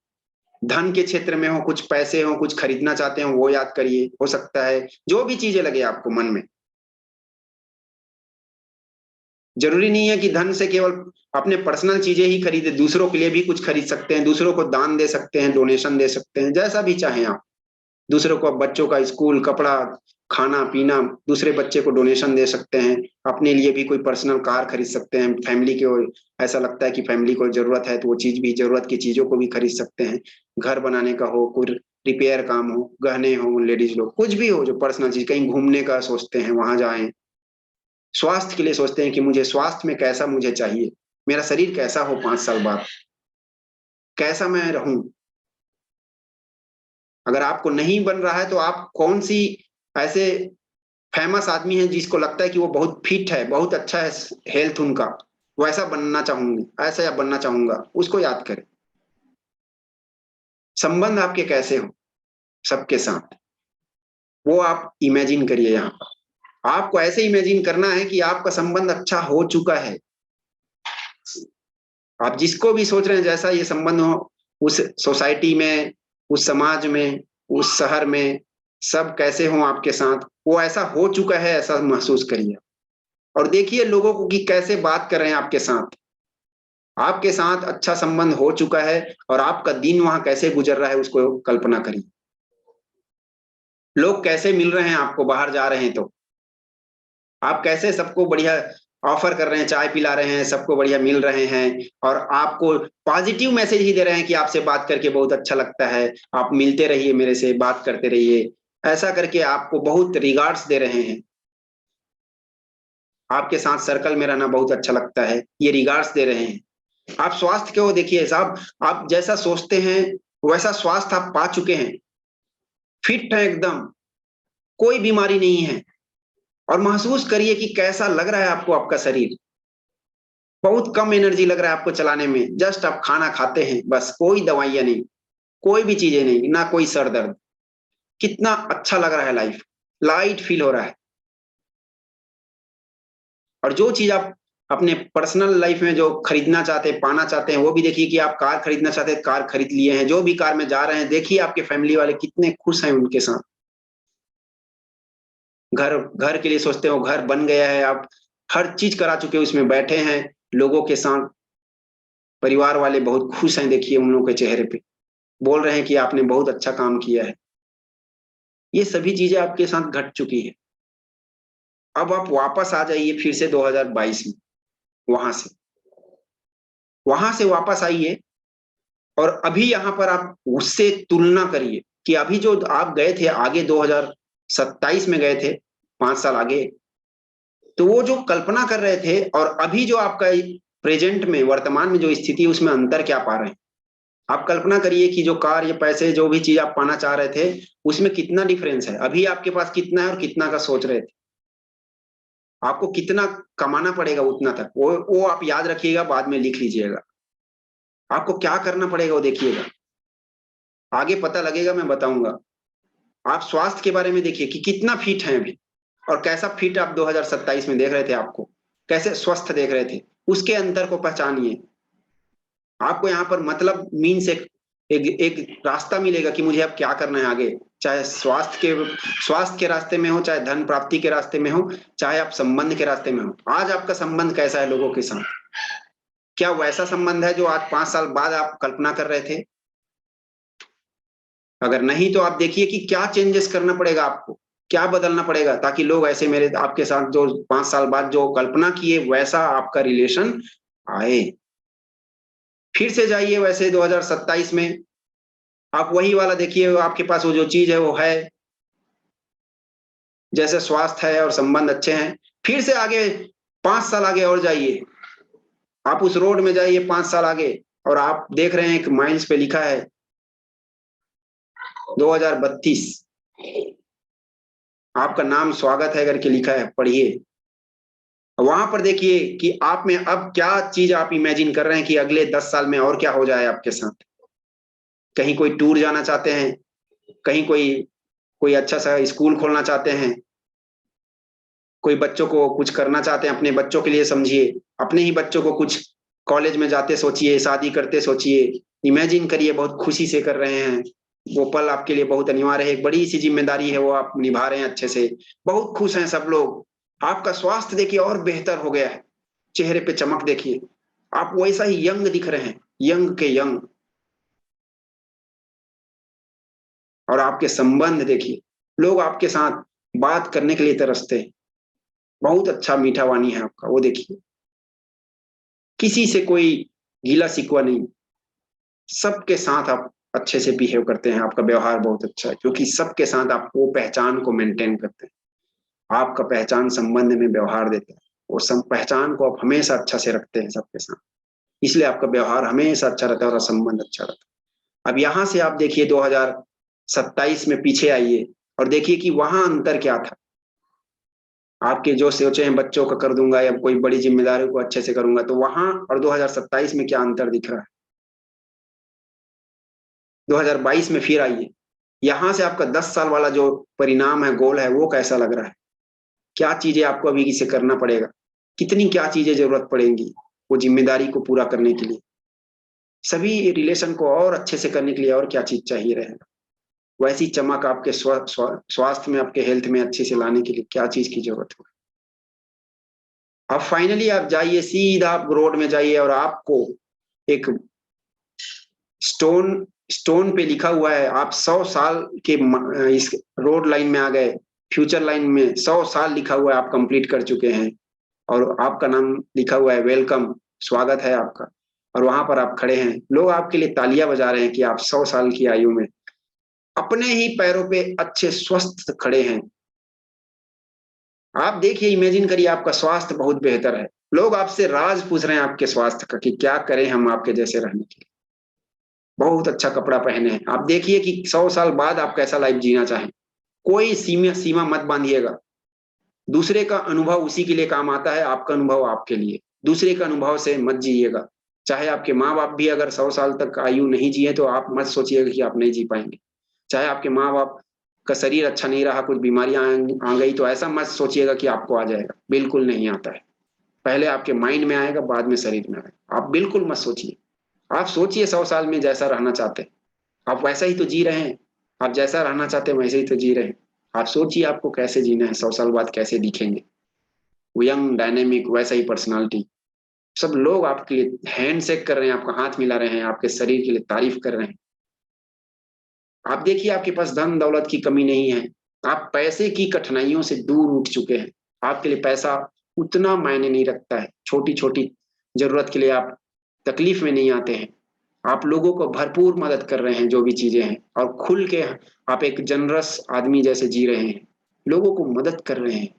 धन के क्षेत्र में हो, कुछ पैसे हो, कुछ खरीदना चाहते हो, वो याद करिए। हो सकता है जो भी चीजें लगे आपको मन में, जरूरी नहीं है कि धन से केवल अपने पर्सनल चीजें ही खरीदे, दूसरों के लिए भी कुछ खरीद सकते हैं, दूसरों को दान दे सकते हैं, डोनेशन दे सकते हैं, जैसा भी चाहें आप। दूसरों को, बच्चों का स्कूल, कपड़ा, खाना पीना, दूसरे बच्चे को डोनेशन दे सकते हैं। अपने लिए भी कोई पर्सनल कार खरीद सकते हैं, फैमिली को ऐसा लगता है कि फैमिली को जरूरत है तो वो चीज भी, जरूरत की चीजों को भी खरीद सकते हैं। घर बनाने का हो, कोई रिपेयर काम हो, गहने हो, लेडीज लोग, कुछ भी हो जो पर्सनल चीज, कहीं घूमने का सोचते हैं वहां जाएं। स्वास्थ्य के लिए सोचते हैं कि मुझे स्वास्थ्य में कैसा मुझे चाहिए, मेरा शरीर कैसा हो 5 साल बाद, कैसा मैं रहूं। अगर आपको नहीं बन रहा है तो आप कौन सी ऐसे फेमस आदमी है जिसको लगता है कि वो बहुत फिट है, बहुत अच्छा है हेल्थ उनका, वैसा बनना चाहूंगी, ऐसा या बनना चाहूंगा, उसको याद करें। संबंध आपके कैसे हो सबके साथ, वो आप इमेजिन करिए। यहाँ पर आपको ऐसे इमेजिन करना है कि आपका संबंध अच्छा हो चुका है। आप जिसको भी सोच रहे हैं जैसा ये संबंध हो, उस सोसाइटी में, उस समाज में, उस शहर में, सब कैसे हो आपके साथ, वो ऐसा हो चुका है, ऐसा महसूस करिए। और देखिए लोगों को कि कैसे बात कर रहे हैं आपके साथ, आपके साथ अच्छा संबंध हो चुका है, और आपका दिन वहां कैसे गुजर रहा है उसको कल्पना करिए। लोग कैसे मिल रहे हैं आपको, बाहर जा रहे हैं तो आप कैसे सबको बढ़िया ऑफर कर रहे हैं, चाय पिला रहे हैं, सबको बढ़िया मिल रहे हैं, और आपको पॉजिटिव मैसेज ही दे रहे हैं कि आपसे बात करके बहुत अच्छा लगता है, आप मिलते रहिए, मेरे से बात करते रहिए, ऐसा करके आपको बहुत रिगार्ड्स दे रहे हैं। आपके साथ सर्कल में रहना बहुत अच्छा लगता है, ये रिगार्ड्स दे रहे हैं। आप स्वास्थ्य को देखिए साहब, आप जैसा सोचते हैं वैसा स्वास्थ्य आप पा चुके हैं, फिट है एकदम, कोई बीमारी नहीं है। और महसूस करिए कि कैसा लग रहा है आपको, आपका शरीर बहुत कम एनर्जी लग रहा है आपको चलाने में, जस्ट आप खाना खाते हैं बस, कोई दवाइयां नहीं, कोई भी चीजें नहीं, ना कोई सर दर्द। कितना अच्छा लग रहा है, लाइफ लाइट फील हो रहा है। और जो चीज आप अपने पर्सनल लाइफ में जो खरीदना चाहते हैं, पाना चाहते हैं, वो भी देखिए कि आप कार खरीदना चाहते हैं, कार खरीद लिए हैं, जो भी कार में जा रहे हैं, देखिए आपके फैमिली वाले कितने खुश हैं उनके साथ। घर घर के लिए सोचते हो, घर बन गया है, आप हर चीज करा चुके हो, उसमें बैठे हैं लोगों के साथ, परिवार वाले बहुत खुश हैं, देखिए उन लोगों के चेहरे पे, बोल रहे हैं कि आपने बहुत अच्छा काम किया है। ये सभी चीजें आपके साथ घट चुकी है। अब आप वापस आ जाइए फिर से 2022 में, वहां से वहां से वापस आइए। और अभी यहाँ पर आप उससे तुलना करिए कि अभी जो आप गए थे आगे 2027 में गए थे, 5 साल आगे, तो वो जो कल्पना कर रहे थे और अभी जो आपका प्रेजेंट में वर्तमान में जो स्थिति है उसमें अंतर क्या पा रहे हैं। आप कल्पना करिए कि जो कार या पैसे जो भी चीज आप पाना चाह रहे थे उसमें कितना डिफरेंस है, अभी आपके पास कितना है और कितना का सोच रहे थे। आपको कितना कमाना पड़ेगा उतना तक, वो आप याद रखिएगा, बाद में लिख लीजिएगा। आपको क्या करना पड़ेगा वो देखिएगा, आगे पता लगेगा, मैं बताऊंगा। आप स्वास्थ्य के बारे में देखिए कि कितना फिट है अभी, और कैसा फिट आप 2027 में देख रहे थे, आपको कैसे स्वस्थ देख रहे थे, उसके अंतर को पहचानिए। आपको यहाँ पर मतलब मीन से एक रास्ता मिलेगा कि मुझे अब क्या करना है आगे, चाहे स्वास्थ्य के रास्ते में हो, चाहे धन प्राप्ति के रास्ते में हो, चाहे आप संबंध के रास्ते में हो। आज आपका संबंध कैसा है लोगों के साथ, क्या वैसा संबंध है जो आज 5 साल बाद आप कल्पना कर रहे थे? अगर नहीं तो आप देखिए कि क्या चेंजेस करना पड़ेगा आपको, क्या बदलना पड़ेगा ताकि लोग ऐसे मेरे आपके साथ जो 5 साल बाद जो कल्पना किए वैसा आपका रिलेशन आए। फिर से जाइए वैसे 2027 में, आप वही वाला देखिए, आपके पास वो जो चीज है वो है, जैसे स्वास्थ्य है और संबंध अच्छे हैं। फिर से आगे 5 साल आगे और जाइए, आप उस रोड में जाइए 5 साल आगे, और आप देख रहे हैं एक माइल्स पे लिखा है 2032, आपका नाम स्वागत है करके लिखा है, पढ़िए। वहां पर देखिए कि आप में अब क्या चीज आप इमेजिन कर रहे हैं कि अगले 10 साल में और क्या हो जाए आपके साथ। कहीं कोई टूर जाना चाहते हैं, कहीं कोई कोई अच्छा सा स्कूल खोलना चाहते हैं, कोई बच्चों को कुछ करना चाहते हैं, अपने बच्चों के लिए समझिए, अपने ही बच्चों को कुछ कॉलेज में जाते सोचिए, शादी करते सोचिए, इमेजिन करिए बहुत खुशी से कर रहे हैं। वो पल आपके लिए बहुत अनिवार्य है, एक बड़ी सी जिम्मेदारी है, वो आप निभा रहे हैं अच्छे से, बहुत खुश हैं सब लोग। आपका स्वास्थ्य देखिए और बेहतर हो गया है, चेहरे पे चमक देखिए, आप वैसा ही यंग दिख रहे हैं, यंग के यंग। और आपके संबंध देखिए, लोग आपके साथ बात करने के लिए तरसते हैं, बहुत अच्छा मीठा वाणी है आपका, वो देखिए, किसी से कोई गीला शिकवा नहीं, सबके साथ आप अच्छे से बिहेव करते हैं, आपका व्यवहार बहुत अच्छा है, क्योंकि सबके साथ आप वो पहचान को मेंटेन करते हैं। आपका पहचान संबंध में व्यवहार देता है, वो सब पहचान को आप हमेशा अच्छा से रखते हैं सबके साथ, इसलिए आपका व्यवहार हमेशा अच्छा रहता है और संबंध अच्छा रहता है। अब यहाँ से आप देखिए 2027 में पीछे आइए और देखिए कि वहां अंतर क्या था। आपके जो सोचे हैं बच्चों का कर दूंगा या कोई बड़ी जिम्मेदारी को अच्छे से करूंगा, तो वहां और 2027 में क्या अंतर दिख रहा है। 2022 में फिर आइए, यहां से आपका 10 साल वाला जो परिणाम है, गोल है, वो कैसा लग रहा है, क्या चीजें आपको अभी से करना पड़ेगा, कितनी क्या चीजें जरूरत पड़ेंगी वो जिम्मेदारी को पूरा करने के लिए, सभी रिलेशन को और अच्छे से करने के लिए और क्या चीज चाहिए रहेगा, वैसी चमक आपके स्वास्थ्य में, आपके हेल्थ में अच्छे से लाने के लिए क्या चीज की जरूरत है। अब फाइनली आप जाइए, सीधा आप रोड में जाइए और आपको एक स्टोन स्टोन पे लिखा हुआ है, आप 100 साल के इस रोड लाइन में आ गए, फ्यूचर लाइन में 100 साल लिखा हुआ है, आप कंप्लीट कर चुके हैं, और आपका नाम लिखा हुआ है वेलकम, स्वागत है आपका। और वहां पर आप खड़े हैं, लोग आपके लिए तालियां बजा रहे हैं कि आप 100 साल की आयु में अपने ही पैरों पे अच्छे स्वस्थ खड़े हैं। आप देखिए, इमेजिन करिए, आपका स्वास्थ्य बहुत बेहतर है, लोग आपसे राज पूछ रहे हैं आपके स्वास्थ्य का कि क्या करें हम आपके जैसे रहने के लिए। बहुत अच्छा कपड़ा पहने हैं, आप देखिए कि 100 साल बाद आप कैसा लाइफ जीना चाहें। कोई सीमा सीमा मत बांधिएगा, दूसरे का अनुभव उसी के लिए काम आता है, आपका अनुभव आपके लिए, दूसरे का अनुभव से मत जिएगा। चाहे आपके माँ बाप भी अगर 100 साल तक आयु नहीं जिए तो आप मत सोचिएगा कि आप नहीं जी पाएंगे। चाहे आपके माँ बाप का शरीर अच्छा नहीं रहा, कुछ बीमारियां आ गई, तो ऐसा मत सोचिएगा कि आपको आ जाएगा, बिल्कुल नहीं आता है। पहले आपके माइंड में आएगा, बाद में शरीर में आएगा, आप बिल्कुल मत सोचिए। आप सोचिए 100 साल में जैसा रहना चाहते हैं, आप वैसा ही तो जी रहे हैं, आप जैसा रहना चाहते हैं वैसे ही तो जी रहे हैं। आप सोचिए आपको कैसे जीना है, 100 साल बाद कैसे दिखेंगे, वो यंग डायनेमिक वैसा ही पर्सनालिटी। सब लोग आपके लिए हैंड शेक कर रहे हैं, आपका हाथ मिला रहे हैं, आपके शरीर के लिए तारीफ कर रहे हैं। आप देखिए, आपके पास धन दौलत की कमी नहीं है, आप पैसे की कठिनाइयों से दूर उठ चुके हैं। आपके लिए पैसा उतना मायने नहीं रखता है, छोटी छोटी जरूरत के लिए आप तकलीफ में नहीं आते हैं। आप लोगों को भरपूर मदद कर रहे हैं जो भी चीजें हैं, और खुल के आप एक जनरस आदमी जैसे जी रहे हैं, लोगों को मदद कर रहे हैं।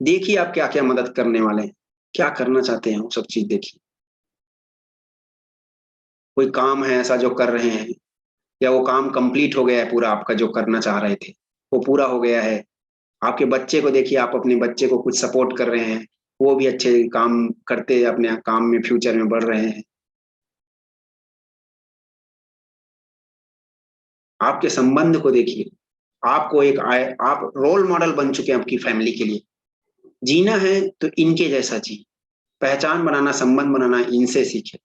देखिए आप क्या क्या मदद करने वाले हैं, क्या करना चाहते हैं वो सब चीज देखिए। कोई काम है ऐसा जो कर रहे हैं, या वो काम कंप्लीट हो गया है पूरा, आपका जो करना चाह रहे थे वो पूरा हो गया है। आपके बच्चे को देखिए, आप अपने बच्चे को कुछ सपोर्ट कर रहे हैं, वो भी अच्छे काम करते अपने काम में फ्यूचर में बढ़ रहे हैं। आपके संबंध को देखिए, आपको आप रोल मॉडल बन चुके हैं आपकी फैमिली के लिए। जीना है तो इनके जैसा जी, पहचान बनाना, संबंध बनाना इनसे सीखे।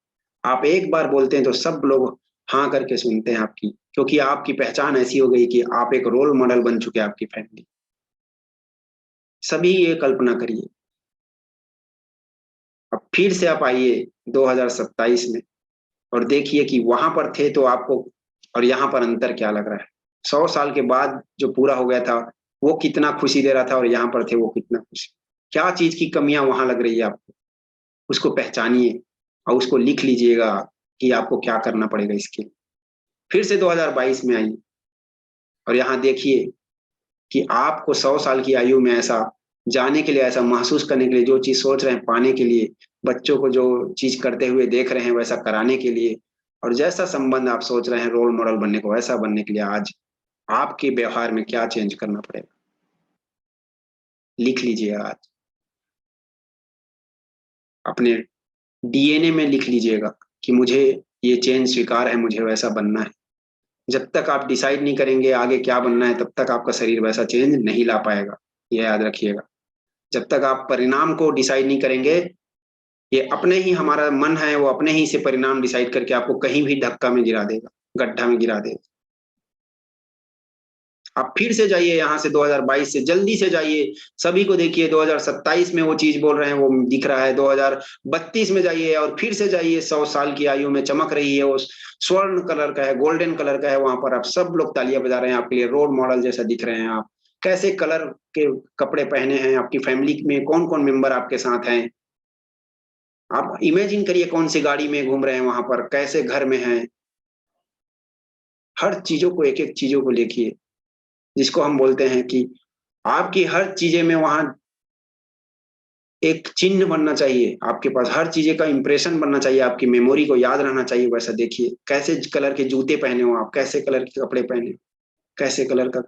आप एक बार बोलते हैं तो सब लोग हाँ करके सुनते हैं आपकी, क्योंकि आपकी पहचान ऐसी हो गई कि आप एक रोल मॉडल बन चुके हैं आपकी फैमिली। सभी ये कल्पना करिए। अब फिर से आप आइए 2027 में और देखिए कि वहां पर थे तो आपको और यहाँ पर अंतर क्या लग रहा है। 100 साल के बाद जो पूरा हो गया था वो कितना खुशी दे रहा था, और यहाँ पर थे वो कितना खुशी। क्या चीज की कमियां वहां लग रही है आपको, उसको पहचानिए और उसको लिख लीजिएगा कि आपको क्या करना पड़ेगा इसके लिए। फिर से 2022 में आइए और यहाँ देखिए कि आपको 100 साल की आयु में ऐसा जाने के लिए, ऐसा महसूस करने के लिए, जो चीज सोच रहे हैं पाने के लिए, बच्चों को जो चीज करते हुए देख रहे हैं वैसा कराने के लिए, और जैसा संबंध आप सोच रहे हैं रोल मॉडल बनने को वैसा बनने के लिए, आज आपके व्यवहार में क्या चेंज करना पड़ेगा, लिख लीजिए आज। अपने डीएनए में लिख लीजिएगा कि मुझे ये चेंज स्वीकार है, मुझे वैसा बनना है। जब तक आप डिसाइड नहीं करेंगे आगे क्या बनना है, तब तक आपका शरीर वैसा चेंज नहीं ला पाएगा, ये याद रखिएगा। जब तक आप परिणाम को डिसाइड नहीं करेंगे, ये अपने ही, हमारा मन है वो अपने ही से परिणाम डिसाइड करके आपको कहीं भी धक्का में गिरा देगा, गड्ढा में गिरा देगा। आप फिर से जाइए यहाँ से 2022 से जल्दी से जाइए, सभी को देखिए 2027 में वो चीज बोल रहे हैं वो दिख रहा है, 2032 में जाइए और फिर से जाइए, 100 साल की आयु में चमक रही है, वो स्वर्ण कलर का है, गोल्डन कलर का है, वहां पर आप सब लोग तालियां बजा रहे हैं, आपके लिए रोल मॉडल जैसा दिख रहे हैं आप। कैसे कलर के कपड़े पहने हैं, आपकी फैमिली में कौन कौन मेंबर आपके साथ हैं, आप इमेजिन करिए कौन सी गाड़ी में घूम रहे हैं वहां पर, कैसे घर में हैं। हर चीजों को, एक एक चीजों को लिखिए, जिसको हम बोलते हैं कि आपकी हर चीजें में वहां एक चिन्ह बनना चाहिए, आपके पास हर चीजें का इंप्रेशन बनना चाहिए, आपकी मेमोरी को याद रहना चाहिए। वैसा देखिए कैसे कलर के जूते पहने हो आप, कैसे कलर के कपड़े पहने हो, कैसे कलर का,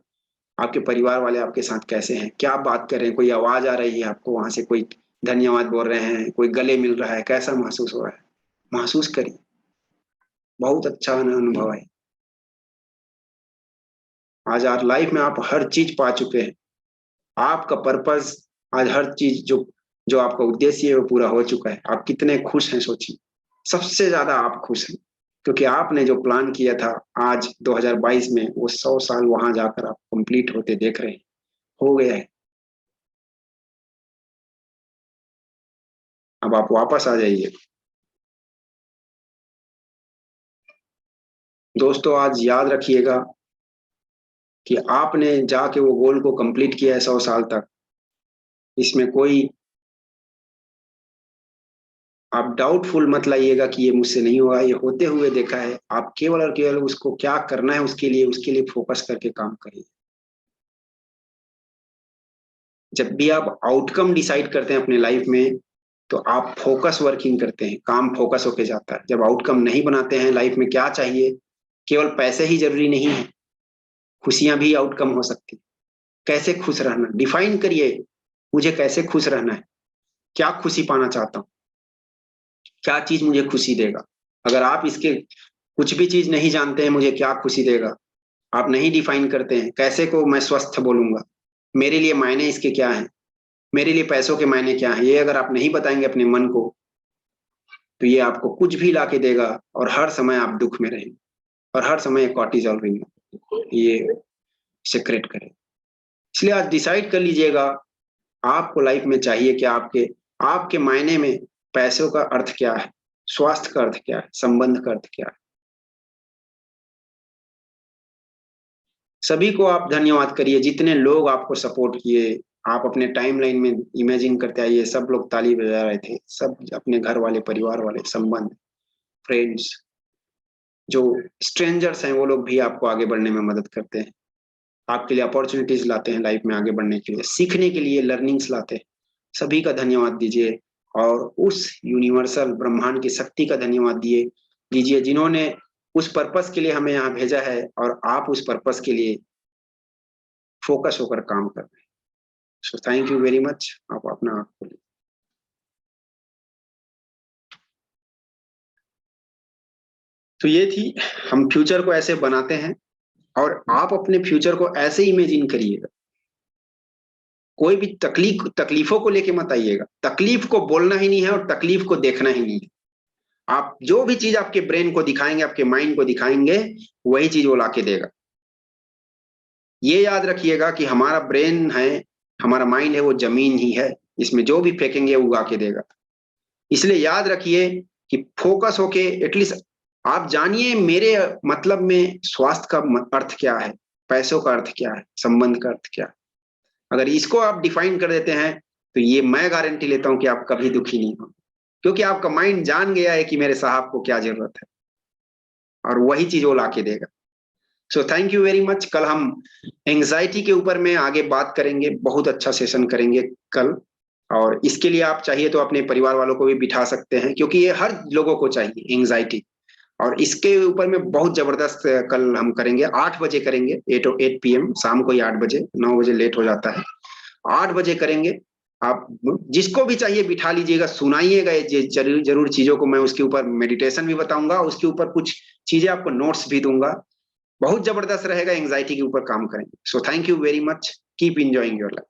आपके परिवार वाले आपके साथ कैसे हैं, क्या बात कर रहे हैं, कोई आवाज आ रही है आपको वहां से, कोई धन्यवाद बोल रहे हैं, कोई गले मिल रहा है, कैसा महसूस हो रहा है, महसूस करिए। बहुत अच्छा अनुभव है। आज आप लाइफ में आप हर चीज पा चुके हैं, आपका पर्पस, आज हर चीज जो जो आपका उद्देश्य है वो पूरा हो चुका है। आप कितने खुश हैं सोचिए, सबसे ज्यादा आप खुश हैं, क्योंकि आपने जो प्लान किया था आज 2022 में वो 100 साल वहां जाकर आप कंप्लीट होते देख रहे हैं, हो गया है। अब आप वापस आ जाइए। दोस्तों आज याद रखिएगा कि आपने जाके वो गोल को कंप्लीट किया है 100 साल तक, इसमें कोई आप डाउटफुल मत लाइएगा कि ये मुझसे नहीं होगा, ये होते हुए देखा है। आप केवल और केवल उसको क्या करना है उसके लिए फोकस करके काम करिए। जब भी आप आउटकम डिसाइड करते हैं अपने लाइफ में, तो आप फोकस वर्किंग करते हैं, काम फोकस होके जाता है। जब आउटकम नहीं बनाते हैं लाइफ में क्या चाहिए, केवल पैसे ही जरूरी नहीं है, खुशियां भी आउटकम हो सकती है। कैसे खुश रहना डिफाइन करिए, मुझे कैसे खुश रहना है, क्या खुशी पाना चाहता हूँ, क्या चीज मुझे खुशी देगा। अगर आप इसके कुछ भी चीज नहीं जानते हैं, मुझे क्या खुशी देगा, आप नहीं डिफाइन करते हैं, कैसे को मैं स्वस्थ बोलूंगा, मेरे लिए मायने इसके क्या हैं, मेरे लिए पैसों के मायने क्या हैं, ये अगर आप नहीं बताएंगे अपने मन को, तो ये आपको कुछ भी ला के देगा, और हर समय आप दुख में रहेंगे, और हर समय कॉर्टिसोल रहेंगे। ये सीक्रेट करें। इसलिए आज डिसाइड कर लीजिएगा आपको लाइफ में चाहिए क्या, आपके आपके मायने में पैसों का अर्थ क्या है, स्वास्थ्य का अर्थ क्या है, संबंध का अर्थ क्या है। सभी को आप धन्यवाद करिए, जितने लोग आपको सपोर्ट किए। आप अपने टाइमलाइन में इमेजिन करते आइए, सब लोग ताली बजा रहे थे, सब अपने घर वाले, परिवार वाले, संबंध। फ्रेंड्स, जो स्ट्रेंजर्स हैं, वो लोग भी आपको आगे बढ़ने में मदद करते हैं, आपके लिए अपॉर्चुनिटीज लाते हैं लाइफ में आगे बढ़ने के लिए, सीखने के लिए लर्निंग्स लाते हैं। सभी का धन्यवाद दीजिए और उस यूनिवर्सल ब्रह्मांड की शक्ति का धन्यवाद दीजिए जिन्होंने उस पर्पस के लिए हमें यहाँ भेजा है और आप उस पर्पस के लिए फोकस होकर काम कर रहे हैं। So thank you very much. आप अपना आँख खोलिए। तो ये थी, हम फ्यूचर को ऐसे बनाते हैं और आप अपने फ्यूचर को ऐसे इमेजिन करिएगा। कोई भी तकलीफों को लेके मत आइएगा, तकलीफ को बोलना ही नहीं है और तकलीफ को देखना ही नहीं है। आप जो भी चीज आपके ब्रेन को दिखाएंगे, आपके माइंड को दिखाएंगे, वही चीज वो लाके देगा। ये याद रखिएगा कि हमारा ब्रेन है, हमारा माइंड है, वो जमीन ही है, इसमें जो भी फेंकेंगे वो उगा के देगा। इसलिए याद रखिए कि फोकस होके एटलीस्ट आप जानिए मेरे मतलब में स्वास्थ्य का अर्थ क्या है, पैसों का अर्थ क्या है, संबंध का अर्थ क्या है। अगर इसको आप डिफाइन कर देते हैं तो ये मैं गारंटी लेता हूं कि आप कभी दुखी नहीं हो, क्योंकि आपका माइंड जान गया है कि मेरे साहब को क्या जरूरत है और वही चीज वो लाके देगा। So thank you very much. कल हम एंजाइटी के ऊपर में आगे बात करेंगे, बहुत अच्छा सेशन करेंगे कल। और इसके लिए आप चाहिए तो अपने परिवार वालों को भी बिठा सकते हैं, क्योंकि ये हर लोगों को चाहिए एंजाइटी। और इसके ऊपर में बहुत जबरदस्त कल हम करेंगे, 8 बजे करेंगे, 8 PM, शाम को ही 8 बजे, 9 बजे लेट हो जाता है, 8 बजे करेंगे। आप जिसको भी चाहिए बिठा लीजिएगा, सुनाइएगा ये जरूर चीजों को। मैं उसके ऊपर मेडिटेशन भी बताऊंगा, उसके ऊपर कुछ चीजें आपको नोट्स भी दूंगा। बहुत जबरदस्त रहेगा, एंजाइटी के ऊपर काम करेंगे। So thank you very much, keep enjoying your life.